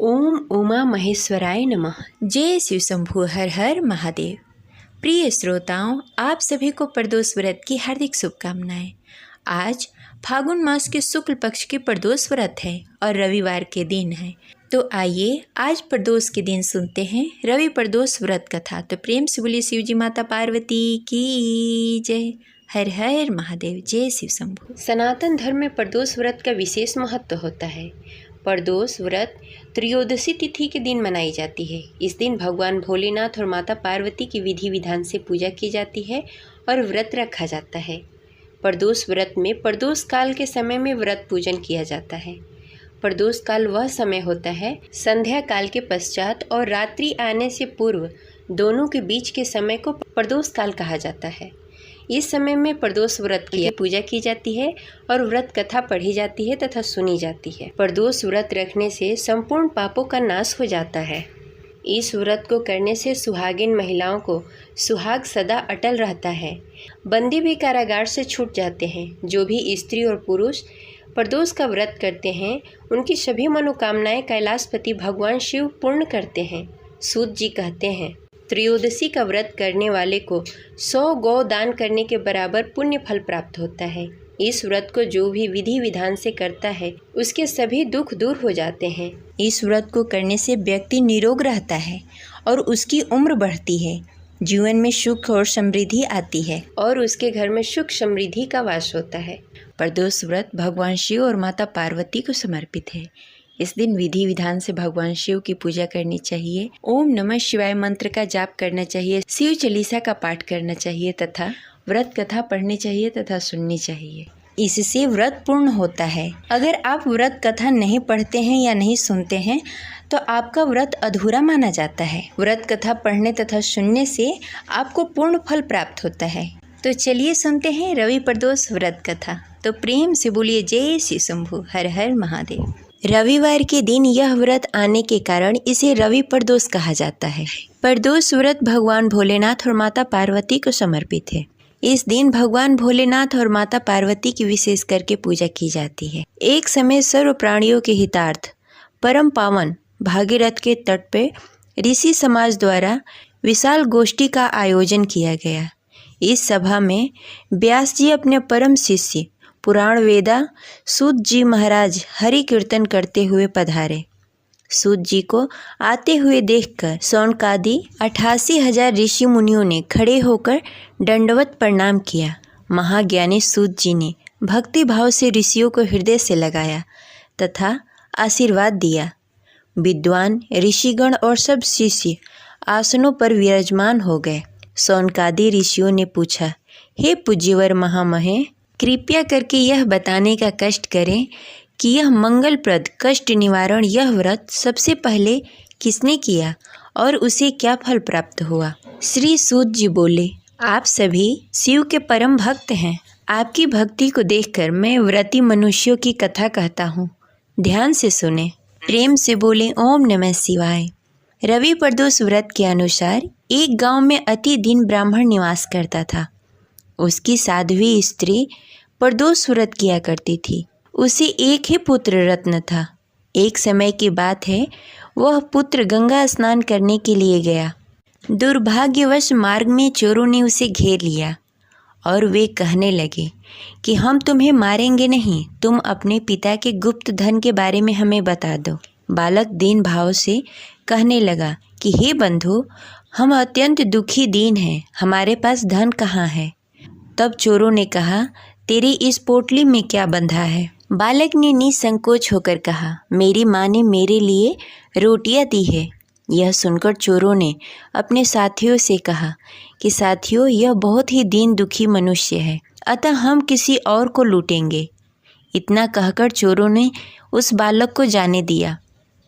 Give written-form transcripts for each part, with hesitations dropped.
ओम उमा महेश्वराय नमः। जय शिव शंभु, हर हर महादेव। प्रिय श्रोताओं, आप सभी को प्रदोष व्रत की हार्दिक शुभकामनाएं। आज फागुन मास के शुक्ल पक्ष के प्रदोष व्रत है और रविवार के दिन है। तो आइए आज प्रदोष के दिन सुनते हैं रवि प्रदोष व्रत कथा। तो प्रेम से बोलिए शिव जी माता पार्वती की जय। हर हर महादेव। जय शिव शंभु। सनातन धर्म में प्रदोष व्रत का विशेष महत्व होता है। प्रदोष व्रत त्रयोदशी तिथि के दिन मनाई जाती है। इस दिन भगवान भोलेनाथ और माता पार्वती की विधि विधान से पूजा की जाती है और व्रत रखा जाता है। प्रदोष व्रत में प्रदोष काल के समय में व्रत पूजन किया जाता है। प्रदोष काल वह समय होता है संध्या काल के पश्चात और रात्रि आने से पूर्व दोनों के बीच के समय को प्रदोष काल कहा जाता है। इस समय में प्रदोष व्रत की पूजा की जाती है और व्रत कथा पढ़ी जाती है तथा सुनी जाती है। प्रदोष व्रत रखने से संपूर्ण पापों का नाश हो जाता है। इस व्रत को करने से सुहागिन महिलाओं को सुहाग सदा अटल रहता है। बंदी भी कारागार से छूट जाते हैं। जो भी स्त्री और पुरुष प्रदोष का व्रत करते हैं उनकी सभी मनोकामनाएं कैलाशपति भगवान शिव पूर्ण करते हैं। सूत जी कहते हैं, त्रयोदशी का व्रत करने वाले को 100 गौ दान करने के बराबर पुण्य फल प्राप्त होता है। इस व्रत को जो भी विधि विधान से करता है उसके सभी दुख दूर हो जाते हैं। इस व्रत को करने से व्यक्ति निरोग रहता है और उसकी उम्र बढ़ती है। जीवन में सुख और समृद्धि आती है और उसके घर में सुख समृद्धि का वास होता है। प्रदोष व्रत भगवान शिव और माता पार्वती को समर्पित है। इस दिन विधि विधान से भगवान शिव की पूजा करनी चाहिए। ओम नमः शिवाय मंत्र का जाप करना चाहिए। शिव चालीसा का पाठ करना चाहिए तथा व्रत कथा पढ़नी चाहिए तथा सुननी चाहिए। इससे व्रत पूर्ण होता है। अगर आप व्रत कथा नहीं पढ़ते हैं या नहीं सुनते हैं तो आपका व्रत अधूरा माना जाता है। व्रत कथा पढ़ने तथा सुनने से आपको पूर्ण फल प्राप्त होता है। तो चलिए सुनते हैं रवि प्रदोष व्रत कथा। तो प्रेम से बोलिए जय शिव शंभु, हर हर महादेव। रविवार के दिन यह व्रत आने के कारण इसे रवि प्रदोष कहा जाता है। प्रदोष व्रत भगवान भोलेनाथ और माता पार्वती को समर्पित है। इस दिन भगवान भोलेनाथ और माता पार्वती की विशेष करके पूजा की जाती है। एक समय सर्व प्राणियों के हितार्थ परम पावन भागीरथ के तट पे ऋषि समाज द्वारा विशाल गोष्ठी का आयोजन किया गया। इस सभा में व्यास जी अपने परम शिष्य पुराण वेदा सूत जी महाराज हरि कीर्तन करते हुए पधारे। सूत जी को आते हुए देखकर शौनकादि 88,000 ऋषि मुनियों ने खड़े होकर दंडवत प्रणाम किया। महाज्ञानी सूत जी ने भक्ति भाव से ऋषियों को हृदय से लगाया तथा आशीर्वाद दिया। विद्वान ऋषिगण और सब शिष्य आसनों पर विराजमान हो गए। शौनकादि ऋषियों ने पूछा, हे पूज्यवर महामहे, कृपया करके यह बताने का कष्ट करें कि यह मंगलप्रद कष्ट निवारण यह व्रत सबसे पहले किसने किया और उसे क्या फल प्राप्त हुआ। श्री सूत जी बोले, आप सभी शिव के परम भक्त हैं। आपकी भक्ति को देखकर मैं व्रती मनुष्यों की कथा कहता हूँ। ध्यान से सुने। प्रेम से बोले ओम नमः शिवाय। रवि प्रदोष व्रत के अनुसार एक गांव में अति दीन ब्राह्मण निवास करता था। उसकी साध्वी स्त्री प्रदोष व्रत किया करती थी। उसे एक ही पुत्र रत्न था। एक समय की बात है, वह पुत्र गंगा स्नान करने के लिए गया। दुर्भाग्यवश मार्ग में चोरों ने उसे घेर लिया और वे कहने लगे कि हम तुम्हें मारेंगे नहीं, तुम अपने पिता के गुप्त धन के बारे में हमें बता दो। बालक दीन भाव से कहने लगा कि हे बंधु, हम अत्यंत दुखी दीन हैं, हमारे पास धन कहाँ है। तब चोरों ने कहा, तेरी इस पोटली में क्या बंधा है। बालक ने निसंकोच होकर कहा, मेरी माँ ने मेरे लिए रोटियां दी है। यह सुनकर चोरों ने अपने साथियों से कहा कि साथियों, यह बहुत ही दीन दुखी मनुष्य है, अतः हम किसी और को लूटेंगे। इतना कहकर चोरों ने उस बालक को जाने दिया।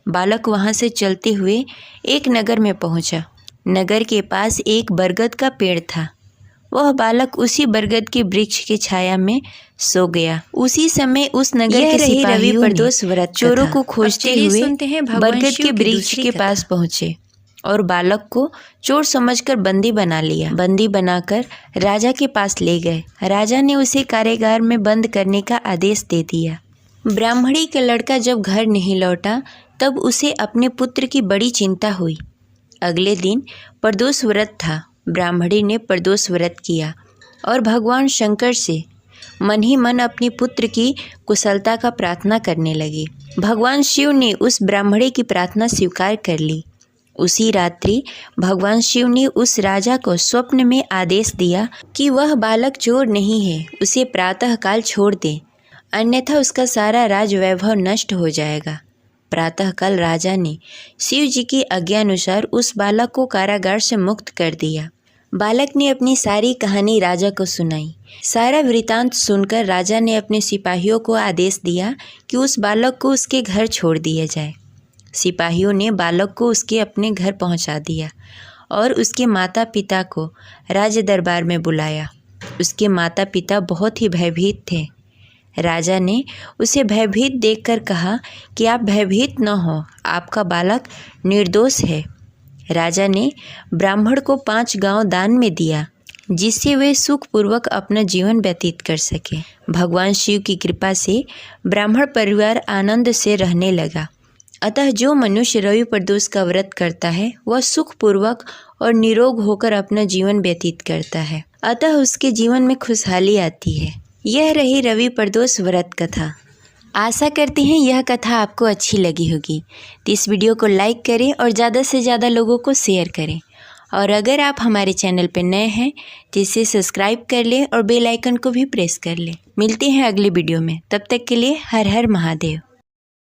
बालक वहाँ से चलते हुए एक नगर में पहुँचा। नगर के पास एक बरगद का पेड़ था। वह बालक उसी बरगद के वृक्ष की छाया में सो गया। उसी समय उस नगर के सिपाहियों ने चोरों को खोजते हुए बरगद के वृक्ष के पास पहुंचे और बालक को चोर समझकर बंदी बना लिया। बंदी बनाकर राजा के पास ले गए। राजा ने उसे कारागार में बंद करने का आदेश दे दिया। ब्राह्मणी का लड़का जब घर नहीं लौटा तब उसे अपने पुत्र की बड़ी चिंता हुई। अगले दिन प्रदोष व्रत था। ब्राह्मणी ने प्रदोष व्रत किया और भगवान शंकर से मन ही मन अपने पुत्र की कुशलता का प्रार्थना करने लगी। भगवान शिव ने उस ब्राह्मणी की प्रार्थना स्वीकार कर ली। उसी रात्रि भगवान शिव ने उस राजा को स्वप्न में आदेश दिया कि वह बालक चोर नहीं है, उसे प्रातःकाल छोड़ दे, अन्यथा उसका सारा राज वैभव नष्ट हो जाएगा। प्रातःकाल राजा ने शिव जी की आज्ञानुसार उस बालक को कारागार से मुक्त कर दिया। बालक ने अपनी सारी कहानी राजा को सुनाई। सारा वृतांत सुनकर राजा ने अपने सिपाहियों को आदेश दिया कि उस बालक को उसके घर छोड़ दिया जाए। सिपाहियों ने बालक को उसके अपने घर पहुंचा दिया और उसके माता पिता को राज दरबार में बुलाया। उसके माता पिता बहुत ही भयभीत थे। राजा ने उसे भयभीत देखकर कहा कि आप भयभीत न हो, आपका बालक निर्दोष है। राजा ने ब्राह्मण को 5 गांव दान में दिया, जिससे वे सुखपूर्वक अपना जीवन व्यतीत कर सके। भगवान शिव की कृपा से ब्राह्मण परिवार आनंद से रहने लगा। अतः जो मनुष्य रवि प्रदोष का व्रत करता है वह सुखपूर्वक और निरोग होकर अपना जीवन व्यतीत करता है। अतः उसके जीवन में खुशहाली आती है। यह रही रवि प्रदोष व्रत कथा। आशा करते हैं यह कथा आपको अच्छी लगी होगी। तो इस वीडियो को लाइक करें और ज़्यादा से ज़्यादा लोगों को शेयर करें। और अगर आप हमारे चैनल पर नए हैं तो इसे सब्सक्राइब कर लें और बेल आइकन को भी प्रेस कर लें। मिलते हैं अगले वीडियो में, तब तक के लिए हर हर महादेव।